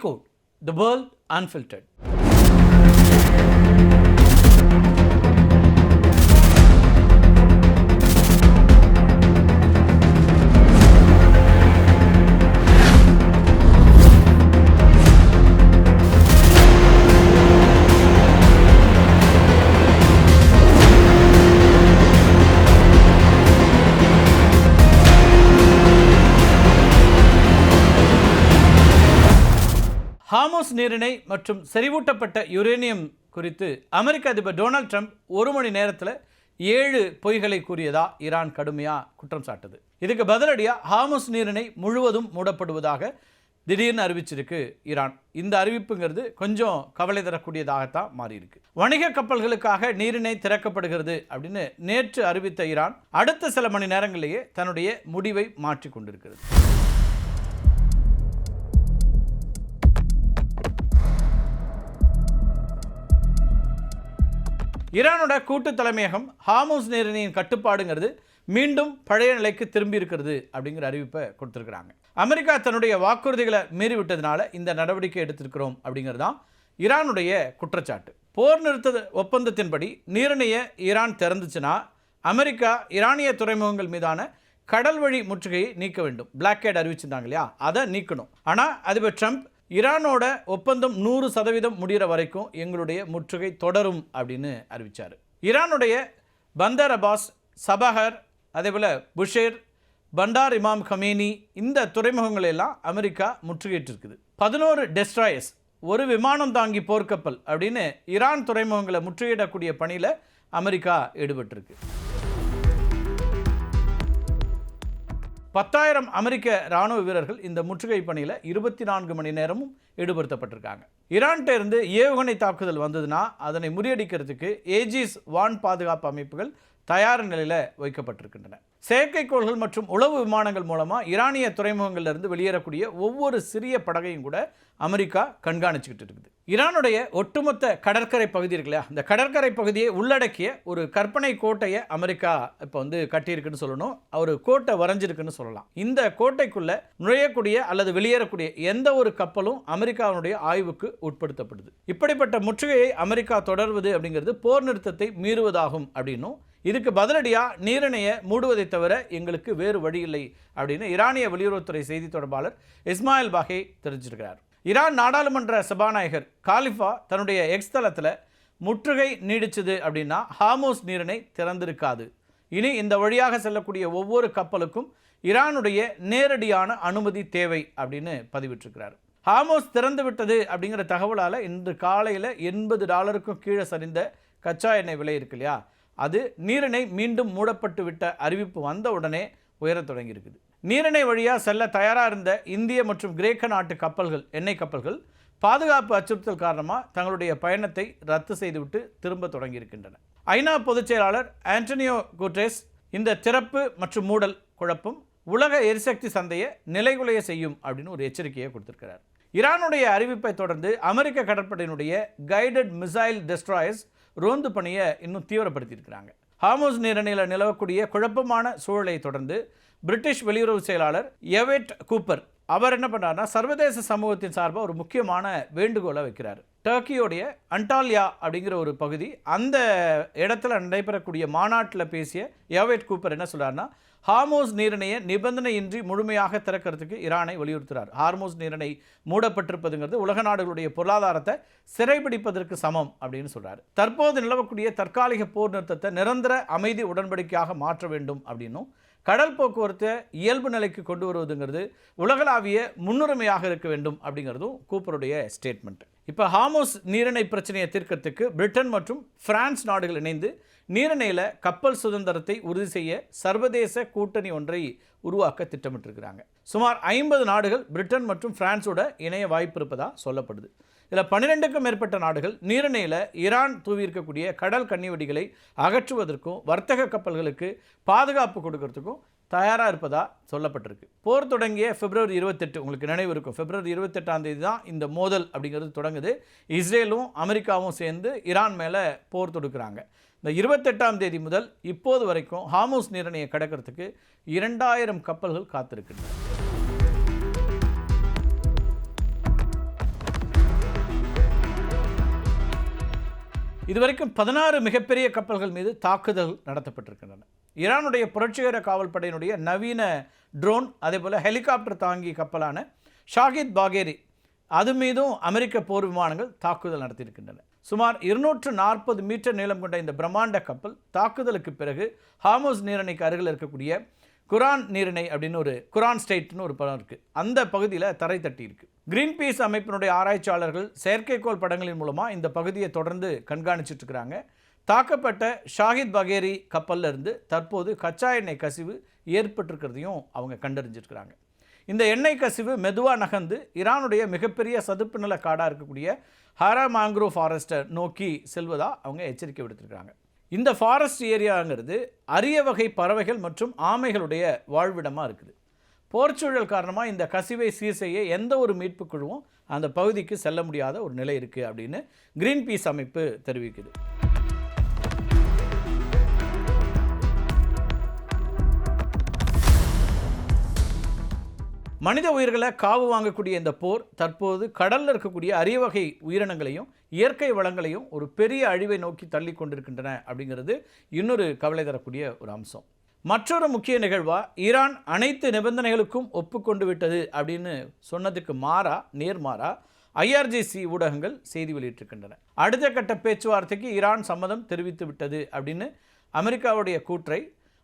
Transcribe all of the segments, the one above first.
Decode the World Unfiltered. Hormuz நீரிணை மற்றும் செறிவூட்டப்பட்ட யுரேனியம் குறித்து அமெரிக்க அதிபர் டொனால்ட் ட்ரம்ப் ஒரு மணி நேரத்தில் 7 பொய்களை கூறியதா ஈரான் கடுமையாக குற்றம் சாட்டுது. இதுக்கு பதிலடியாக ஹார்மோஸ் நீரிணை முழுவதும் மூடப்படுவதாக திடீர்னு அறிவிச்சிருக்கு ஈரான். இந்த அறிவிப்புங்கிறது கொஞ்சம் கவலை தரக்கூடியதாகத்தான் மாறியிருக்கு. வணிக கப்பல்களுக்காக நீரிணை திறக்கப்படுகிறது அப்படின்னு நேற்று அறிவித்த ஈரான் அடுத்த சில மணி நேரங்களிலேயே தன்னுடைய முடிவை மாற்றி கொண்டிருக்கிறது. ஈரானோட கூட்டு தலைமையகம் ஹார்மோஸ் நீரிணையின் கட்டுப்பாடுங்கிறது மீண்டும் பழைய நிலைக்கு திரும்பி இருக்கிறது அப்படிங்கிற அறிவிப்பை கொடுத்துருக்குறாங்க. அமெரிக்கா தன்னுடைய வாக்குறுதிகளை மீறிவிட்டதுனால இந்த நடவடிக்கை எடுத்திருக்கிறோம் அப்படிங்கிறது தான் ஈரானுடைய குற்றச்சாட்டு. போர் நிறுத்த ஒப்பந்தத்தின்படி நீரிணையை ஈரான் திறந்துச்சுன்னா அமெரிக்கா ஈரானிய துறைமுகங்கள் மீதான கடல் வழி முற்றுகையை நீக்க வேண்டும். பிளாக்கேட் அறிவிச்சிருந்தாங்க இல்லையா, அதை நீக்கணும். ஆனால் அதிபர் ட்ரம்ப் ஈரானோட ஒப்பந்தம் 100% முடிகிற வரைக்கும் எங்களுடைய முற்றுகை தொடரும் அப்படின்னு அறிவித்தார். ஈரானுடைய பந்தர் அப்பாஸ், சபஹர், அதேபோல் புஷேர், பண்டார் இமாம் கமேனி இந்த துறைமுகங்களெல்லாம் அமெரிக்கா முற்றுகையிட்டிருக்குது. 11 டெஸ்ட்ராயர்ஸ், ஒரு விமானம் தாங்கி போர்க்கப்பல் அப்படின்னு ஈரான் துறைமுகங்களை முற்றுகையிடக்கூடிய பணியில் அமெரிக்கா ஈடுபட்டிருக்கு. 10,000 அமெரிக்க இராணுவ வீரர்கள் இந்த முற்றுகை பணியில் 24 மணி நேரமும் ஈடுபடுத்தப்பட்டிருக்காங்க. ஈரான்கிட்ட இருந்து ஏவுகணை தாக்குதல் வந்ததுன்னா அதனை முறியடிக்கிறதுக்கு ஏஜிஸ் வான் பாதுகாப்பு அமைப்புகள் தயார் நிலையில் வைக்கப்பட்டிருக்கின்றன. செயற்கைக்கோள்கள் மற்றும் உளவு விமானங்கள் மூலமாக ஈரானிய துறைமுகங்களிலிருந்து வெளியேறக்கூடிய ஒவ்வொரு சிறிய படகையும் கூட அமெரிக்கா கண்காணிச்சுக்கிட்டு இருக்குது. ஈரானுடைய ஒட்டுமொத்த கடற்கரை பகுதி இருக்கு இல்லையா, இந்த கடற்கரை பகுதியை உள்ளடக்கிய ஒரு கற்பனை கோட்டையை அமெரிக்கா இப்போ கட்டியிருக்குன்னு சொல்லணும். ஒரு கோட்டை வரைஞ்சிருக்குன்னு சொல்லலாம். இந்த கோட்டைக்குள்ள நுழையக்கூடிய அல்லது வெளியேறக்கூடிய எந்த ஒரு கப்பலும் அமெரிக்காவுடைய ஆய்வுக்கு உட்படுத்தப்படுது. இப்படிப்பட்ட முற்றுகையை அமெரிக்கா தொடர்வது அப்படிங்கிறது போர் நிறுத்தத்தை மீறுவதாகும் அப்படின்னும், இதுக்கு பதிலடியாக நீரிணையை மூடுவதை தவிர எங்களுக்கு வேறு வழி இல்லை அப்படின்னு ஈரானிய வெளியுறவுத்துறை செய்தி தொடர்பாளர் இஸ்மாயில் பாகே தெரிவிச்சிருக்கிறார். ஈரான் நாடாளுமன்ற சபாநாயகர் காலிஃபா தன்னுடைய எக்ஸ் தளத்தில் முற்றுகை நீடிச்சது அப்படின்னா ஹார்மோஸ் நீரிணை திறந்திருக்காது, இனி இந்த வழியாக செல்லக்கூடிய ஒவ்வொரு கப்பலுக்கும் ஈரானுடைய நேரடியான அனுமதி தேவை அப்படின்னு பதிவிட்டிருக்கிறார். ஹார்மோஸ் திறந்து விட்டது அப்படிங்கிற தகவலால் இன்று காலையில் $80 கீழே சரிந்த கச்சா எண்ணெய் விலை இருக்கு இல்லையா, அது நீரிணை மீண்டும் மூடப்பட்டு விட்ட அறிவிப்பு வந்த உடனே உயரத் தொடங்கியிருக்குது. நீரிணை வழியாக செல்ல தயாராக இருந்த இந்திய மற்றும் கிரேக்க நாட்டு கப்பல்கள், எண்ணெய் கப்பல்கள் பாதுகாப்பு அச்சுறுத்தல் காரணமாக தங்களுடைய பயணத்தை ரத்து செய்துவிட்டு திரும்ப தொடங்கியிருக்கின்றன. ஐநா பொதுச் செயலாளர் ஆண்டனியோ குட்டரஸ் இந்த திறப்பு மற்றும் மூடல் குழப்பம் உலக எரிசக்தி சந்தையை நிலைகுலைய செய்யும் அப்படின்னு ஒரு எச்சரிக்கையை கொடுத்திருக்கிறார். ஈரானுடைய அறிவிப்பை தொடர்ந்து அமெரிக்க கடற்படையினுடைய கைடட் மிசைல் டெஸ்ட்ராயர்ஸ் ரோந்து பணியை இன்னும் தீவிரப்படுத்தியிருக்கிறாங்க. ஹார்மோஸ் நீரிணையில் நிலவக்கூடிய குழப்பமான சூழலை தொடர்ந்து பிரிட்டிஷ் வெளியுறவு செயலாளர் எவெட் கூப்பர் அவர் என்ன பண்ணார்னா சர்வதேச சமூகத்தின் சார்பாக ஒரு முக்கியமான வேண்டுகோளை வைக்கிறார். டர்க்கியோடைய அண்டாலியா அப்படிங்கிற ஒரு பகுதி, அந்த இடத்துல நடைபெறக்கூடிய மாநாட்டில் பேசிய எவெட் கூப்பர் என்ன சொல்றாருன்னா, ஹார்மோஸ் நீரிணையை நிபந்தனையின்றி முழுமையாக திறக்கிறதுக்கு ஈரானை வலியுறுத்துகிறார். ஹார்மோஸ் நீரிணை மூடப்பட்டிருப்பதுங்கிறது உலக நாடுகளுடைய பொருளாதாரத்தை சிறைபிடிப்பதற்கு சமம் அப்படின்னு சொல்றாரு. தற்போது நிலவக்கூடிய தற்காலிக போர் நிறுத்தத்தை நிரந்தர அமைதி உடன்படிக்கையாக மாற்ற வேண்டும் அப்படின்னும், கடல் போக்குவரத்தை இயல்பு நிலைக்கு கொண்டு வருவதுங்கிறது உலகளாவிய முன்னுரிமையாக இருக்க வேண்டும் அப்படிங்கிறதும் கூப்பருடைய ஸ்டேட்மெண்ட். இப்போ ஹார்மோஸ் நீரிணை பிரச்சனையை தீர்க்கிறதுக்கு பிரிட்டன் மற்றும் பிரான்ஸ் நாடுகள் இணைந்து நீரிணையில் கப்பல் சுதந்திரத்தை உறுதி செய்ய சர்வதேச கூட்டணி ஒன்றை உருவாக்க திட்டமிட்டிருக்கிறாங்க. சுமார் 50 நாடுகள் பிரிட்டன் மற்றும் பிரான்ஸோட இணைய வாய்ப்பு இருப்பதாக சொல்லப்படுது. இதில் 12க்கும் மேற்பட்ட நாடுகள் நீரிணையில் ஈரான் தூவியிருக்கக்கூடிய கடல் கன்னிவெடிகளை அகற்றுவதற்கும் வர்த்தக கப்பல்களுக்கு பாதுகாப்பு கொடுக்கறதுக்கும் தயாராக இருப்பதாக சொல்லப்பட்டிருக்கு. போர் தொடங்கிய பிப்ரவரி 28, உங்களுக்கு நினைவு இருக்கும், பிப்ரவரி 28 தான் இந்த மோதல் அப்படிங்கிறது தொடங்குது. இஸ்ரேலும் அமெரிக்காவும் சேர்ந்து ஈரான் மேலே போர் தொடுக்கிறாங்க. இந்த 28 முதல் இப்போது வரைக்கும் ஹார்மோஸ் நீரிணையை கடக்கிறதுக்கு 2000 கப்பல்கள் காத்திருக்கின்றன. இதுவரைக்கும் 16 மிகப்பெரிய கப்பல்கள் மீது தாக்குதல் நடத்தப்பட்டிருக்கின்றன. ஈரானுடைய புரட்சிகர காவல் படையினுடைய நவீன ட்ரோன், அதே போல் ஹெலிகாப்டர் தாங்கி கப்பலான ஷாகித் பாகேரி, அது மீதும் அமெரிக்க போர் விமானங்கள் தாக்குதல் நடத்தியிருக்கின்றன. சுமார் 240 மீட்டர் நீளம் கொண்ட இந்த பிரம்மாண்ட கப்பல் தாக்குதலுக்கு பிறகு ஹார்முஸ் நீரிணைக்கு அருகில் இருக்கக்கூடிய குரான் நீரிணை அப்படின்னு ஒரு குரான் ஸ்டேட்னு ஒரு படம் இருக்குது, அந்த பகுதியில் தரை தட்டி இருக்கு. கிரீன் பீஸ் அமைப்பினுடைய ஆராய்ச்சியாளர்கள் செயற்கைக்கோள் படங்களின் மூலமாக இந்த பகுதியை தொடர்ந்து கண்காணிச்சுட்டு இருக்கிறாங்க. தாக்கப்பட்ட ஷாகித் பகேரி கப்பலில் இருந்து தற்போது கச்சா எண்ணெய் கசிவு ஏற்பட்டிருக்கிறதையும் அவங்க கண்டறிஞ்சிருக்கிறாங்க. இந்த எண்ணெய் கசிவு மெதுவாக நகர்ந்து ஈரானுடைய மிகப்பெரிய சதுப்பு நில காடாக இருக்கக்கூடிய ஹாரா மேங்க்ரோவ் ஃபாரஸ்ட்டை நோக்கி செல்வதாக அவங்க எச்சரிக்கை விடுத்திருக்கிறாங்க. இந்த ஃபாரஸ்ட் ஏரியாங்கிறது அரிய வகை பறவைகள் மற்றும் ஆமைகளுடைய வாழ்விடமாக இருக்குது. போர்ச்சூழல் காரணமாக இந்த கசிவை சீர் செய்ய எந்த ஒரு மீட்பு குழுவும் அந்த பகுதிக்கு செல்ல முடியாத ஒரு நிலை இருக்குது அப்படின்னு கிரீன் பீஸ் அமைப்பு தெரிவிக்குது. மனித உயிர்களை காவு வாங்கக்கூடிய இந்த போர் தற்போது கடலில் இருக்கக்கூடிய அரிய வகை உயிரினங்களையும் இயற்கை வளங்களையும் ஒரு பெரிய அழிவை நோக்கி தள்ளி கொண்டிருக்கின்றன அப்படிங்கிறது இன்னொரு கவலை தரக்கூடிய ஒரு அம்சம். மற்றொரு முக்கிய நிகழ்வாக ஈரான் அனைத்து நிபந்தனைகளுக்கும் ஒப்புக்கொண்டு விட்டது அப்படின்னு சொன்னதுக்கு நேர்மாறா IRGC ஊடகங்கள் செய்தி வெளியிட்டிருக்கின்றன. அடுத்த கட்ட பேச்சுவார்த்தைக்கு ஈரான் சம்மதம் தெரிவித்து விட்டது அப்படின்னு அமெரிக்காவுடைய கூற்றை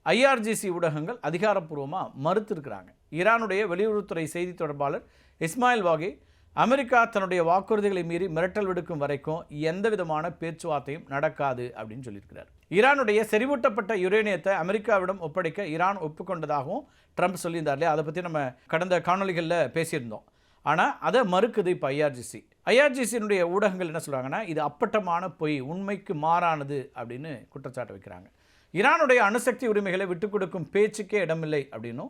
IRGC ஊடகங்கள் அதிகாரப்பூர்வமாக மறுத்திருக்கிறாங்க. ஈரானுடைய வெளியுறவுத்துறை செய்தி தொடர்பாளர் இஸ்மாயில் வாகி, அமெரிக்கா தன்னுடைய வாக்குறுதிகளை மீறி மிரட்டல் விடுக்கும் வரைக்கும் எந்த விதமான பேச்சுவார்த்தையும் நடக்காது அப்படின்னு சொல்லியிருக்கிறார். ஈரானுடைய செறிவூட்டப்பட்ட யுரேனியத்தை அமெரிக்காவிடம் ஒப்படைக்க ஈரான் ஒப்புக்கொண்டதாகவும் ட்ரம்ப் சொல்லியிருந்தார் இல்லையா, அதை பற்றி நம்ம கடந்த காணொலிகளில் பேசியிருந்தோம். ஆனால் அதை மறுக்குது இப்போ ஐஆர்ஜிசியினுடைய ஊடகங்கள் என்ன சொல்கிறாங்கன்னா, இது அப்பட்டமான பொய், உண்மைக்கு மாறானது அப்படின்னு குற்றச்சாட்டு வைக்கிறாங்க. ஈரானுடைய அணுசக்தி உரிமைகளை விட்டுக் கொடுக்கும் பேச்சுக்கே இடமில்லை அப்படின்னும்,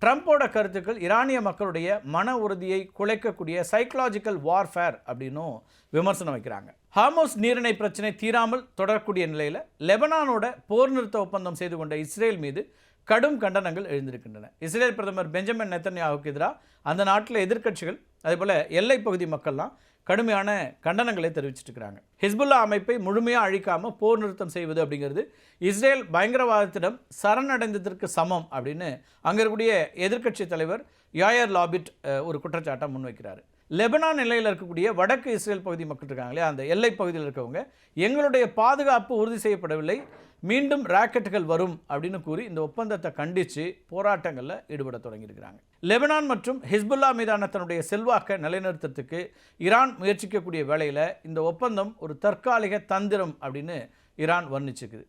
ட்ரம்ப்போட கருத்துக்கள் ஈரானிய மக்களுடைய மன உறுதியை குலைக்கக்கூடிய சைக்கலாஜிக்கல் வார்ஃபேர் அப்படின்னும் விமர்சனம் வைக்கிறாங்க. ஹார்முஸ் நீரிணை பிரச்சனை தீராமல் தொடரக்கூடிய நிலையில் லெபனானோட போர் நிறுத்த ஒப்பந்தம் செய்து கொண்ட இஸ்ரேல் மீது கடும் கண்டனங்கள் எழுந்திருக்கின்றன. இஸ்ரேல் பிரதமர் பெஞ்சமின் நெத்தன்யாஹுக்கு எதிராக அந்த நாட்டில் எதிர்க்கட்சிகள், அதேபோல் எல்லைப்பகுதி மக்கள்லாம் கடுமையான கண்டனங்களை தெரிவிச்சிருக்கிறாங்க. ஹிஸ்புல்லா அமைப்பை முழுமையாக அழிக்காமல் போர் நிறுத்தம் செய்வது அப்படிங்கிறது இஸ்ரேல் பயங்கரவாதத்திடம் சரணடைந்ததற்கு சமம் அப்படின்னு அங்கே இருக்கக்கூடிய எதிர்க்கட்சி தலைவர் யாயர் லாபிட் ஒரு குற்றச்சாட்டை முன்வைக்கிறார். லெபனான் நிலையில் இருக்கக்கூடிய வடக்கு இஸ்ரேல் பகுதி மக்கள் இருக்காங்களே, அந்த எல்லை பகுதியில் இருக்கவங்க, எங்களுடைய பாதுகாப்பு உறுதி செய்யப்படவில்லை, மீண்டும் ராக்கெட்டுகள் வரும் அப்படின்னு கூறி இந்த ஒப்பந்தத்தை கண்டித்து போராட்டங்களில் ஈடுபட தொடங்கியிருக்கிறாங்க. லெபனான் மற்றும் ஹிஸ்புல்லா மீதான தன்னுடைய செல்வாக்கை நிலைநிறுத்தத்துக்கு ஈரான் முயற்சிக்கக்கூடிய வேளையில் இந்த ஒப்பந்தம் ஒரு தற்காலிக தந்திரம் அப்படின்னு ஈரான் வர்ணிச்சிருக்குது.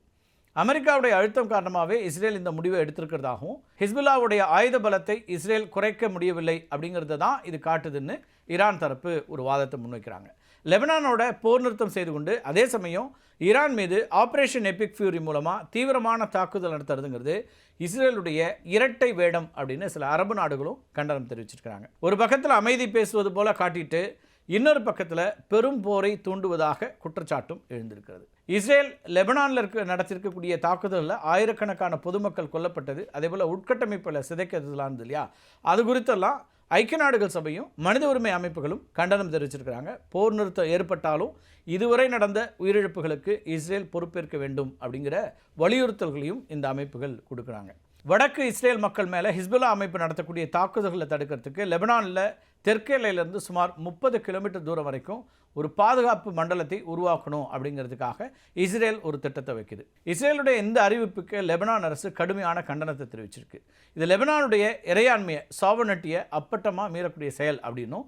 அமெரிக்காவுடைய அழுத்தம் காரணமாகவே இஸ்ரேல் இந்த முடிவை எடுத்திருக்கிறதாகவும், ஹிஸ்புல்லாவுடைய ஆயுத பலத்தை இஸ்ரேல் குறைக்க முடியவில்லை அப்படிங்கிறத தான் இது காட்டுதுன்னு ஈரான் தரப்பு ஒரு வாதத்தை முன்வைக்கிறாங்க. லெபனானோட போர் நிறுத்தம் செய்து கொண்டு அதே சமயம் ஈரான் மீது ஆப்ரேஷன் எபிக் ஃபியூரி மூலமாக தீவிரமான தாக்குதல் நடத்துறதுங்கிறது இஸ்ரேலுடைய இரட்டை வேடம் அப்படின்னு சில அரபு நாடுகளும் கண்டனம் தெரிவிச்சிருக்கிறாங்க. ஒரு பக்கத்தில் அமைதி பேசுவது போல காட்டிட்டு இன்னொரு பக்கத்தில் பெரும் போரை தூண்டுவதாக குற்றச்சாட்டும் எழுந்திருக்கிறது. இஸ்ரேல் லெபனானில் நடத்திருக்கக்கூடிய தாக்குதலில் ஆயிரக்கணக்கான பொதுமக்கள் கொல்லப்பட்டது, அதே போல் உட்கட்டமைப்பில் சிதைக்கிறதுலாம் இருந்தது இல்லையா, அது குறித்தெல்லாம் ஐக்கிய நாடுகள் சபையும் மனித உரிமை அமைப்புகளும் கண்டனம் தெரிவிச்சிருக்கிறாங்க. போர் நிறுத்தம் ஏற்பட்டாலும் இதுவரை நடந்த உயிரிழப்புகளுக்கு இஸ்ரேல் பொறுப்பேற்க வேண்டும் அப்படிங்கிற வலியுறுத்தல்களையும் இந்த அமைப்புகள் கொடுக்குறாங்க. வடக்கு இஸ்ரேல் மக்கள் மேலே ஹிஸ்புல்லா அமைப்பு நடத்தக்கூடிய தாக்குதல்களை தடுக்கிறதுக்கு லெபனானில் தெற்கு எல்லையிலிருந்து சுமார் 30 கிலோமீட்டர் தூரம் வரைக்கும் ஒரு பாதுகாப்பு மண்டலத்தை உருவாக்கணும் அப்படிங்கிறதுக்காக இஸ்ரேல் ஒரு திட்டத்தை வைக்குது. இஸ்ரேலுடைய இந்த அறிவிப்புக்கு லெபனான் அரசு கடுமையான கண்டனத்தை தெரிவிச்சிருக்கு. இது லெபனானுடைய இறையாண்மையை, சாவர்னிட்டியை அப்பட்டமாக மீறக்கூடிய செயல் அப்படின்னும்,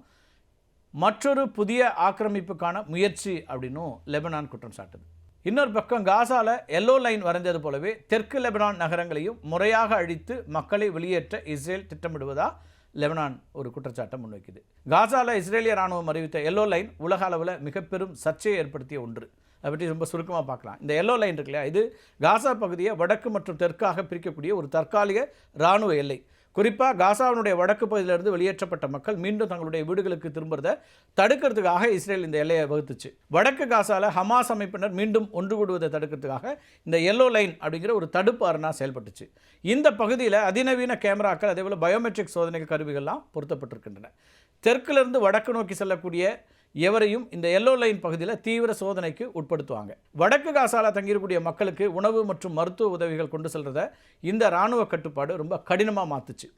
மற்றொரு புதிய ஆக்கிரமிப்புக்கான முயற்சி அப்படின்னும் லெபனான் குற்றம் சாட்டுது. இன்னொரு பக்கம் காசாவில் எல்லோ லைன் வரைந்தது போலவே தெற்கு லெபனான் நகரங்களையும் முறையாக அழித்து மக்களை வெளியேற்ற இஸ்ரேல் திட்டமிடுவதா லெபனான் ஒரு குற்றச்சாட்டை முன்வைக்குது. காசாவில் இஸ்ரேலிய ராணுவம் அறிவித்த எல்லோ லைன் உலக அளவில் மிக பெரும் சர்ச்சையை ஏற்படுத்திய ஒன்று. அதை பற்றி ரொம்ப சுருக்கமாக பார்க்கலாம். இந்த எல்லோ லைன் இருக்கு இல்லையா, இது காசா பகுதியை வடக்கு மற்றும் தெற்காக பிரிக்கக்கூடிய ஒரு தற்காலிக இராணுவ எல்லை. குறிப்பாக காசாவினுடைய வடக்கு பகுதியிலிருந்து வெளியேற்றப்பட்ட மக்கள் மீண்டும் தங்களுடைய வீடுகளுக்கு திரும்புறதை தடுக்கிறதுக்காக இஸ்ரேல் இந்த எல்லையை வகுத்துச்சு. வடக்கு காசாவில் ஹமாஸ் அமைப்பினர் மீண்டும் ஒன்று கூடுவதை தடுக்கிறதுக்காக இந்த எல்லோ லைன் அப்படிங்கிற ஒரு தடுப்பு அரணா செயல்பட்டுச்சு. இந்த பகுதியில் அதிநவீன கேமராக்கள், அதேபோல் பயோமெட்ரிக் சோதனை கருவிகள்லாம் பொருத்தப்பட்டிருக்கின்றன. தெற்கிலிருந்து வடக்கு நோக்கி செல்லக்கூடிய எவரையும் இந்த எல்லோ லைன் பகுதியில் தீவிர சோதனைக்கு உட்படுத்துவாங்க. வடக்கு காசால தங்கியிருக்கக்கூடிய மக்களுக்கு உணவு மற்றும் மருத்துவ உதவிகள் கொண்டு செல்றத இந்த இராணுவ கட்டுப்பாடு ரொம்ப கடினமாக மாற்றுச்சு.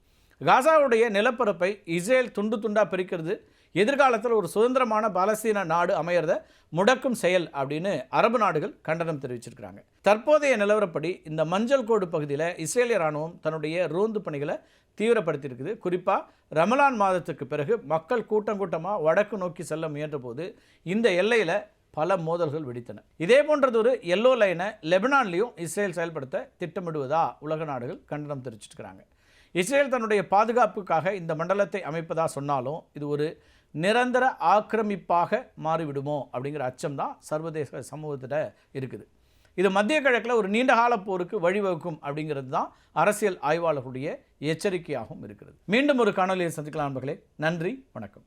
காசாவுடைய நிலப்பரப்பை இஸ்ரேல் துண்டு துண்டாக பிரிக்கிறது எதிர்காலத்தில் ஒரு சுதந்திரமான பாலஸ்தீன நாடு அமையறத முடக்கும் செயல் அப்படின்னு அரபு நாடுகள் கண்டனம் தெரிவிச்சிருக்கிறாங்க. தற்போதைய நிலவரப்படி இந்த மஞ்சள் கோடு பகுதியில் இஸ்ரேலிய இராணுவம் தன்னுடைய ரோந்து பணிகளை தீவிரப்படுத்தியிருக்குது. குறிப்பாக ரமலான் மாதத்துக்கு பிறகு மக்கள் கூட்டம் கூட்டமாக வடக்கு நோக்கி செல்ல முயன்ற போது இந்த எல்லையில் பல மோதல்கள் வெடித்தன. இதே போன்றது ஒரு எல்லோ லைனை லெபனான்லையும் இஸ்ரேல் செயல்படுத்த திட்டமிடுவதா உலக நாடுகள் கண்டனம் தெரிவிச்சிருக்கிறாங்க. இஸ்ரேல் தன்னுடைய பாதுகாப்புக்காக இந்த மண்டலத்தை அமைப்பதா சொன்னாலும் இது ஒரு நிரந்தர ஆக்கிரமிப்பாக மாறிவிடுமோ அப்படிங்கிற அச்சம் தான் சர்வதேச சமூகத்திட்ட இருக்குது. இது மத்திய கிழக்கில் ஒரு நீண்டகால போருக்கு வழிவகுக்கும் அப்படிங்கிறது தான் அரசியல் ஆய்வாளர்களுடைய எச்சரிக்கையாகவும் இருக்கிறது. மீண்டும் ஒரு காணொலியை சந்திக்கலாம் நண்பர்களே. நன்றி, வணக்கம்.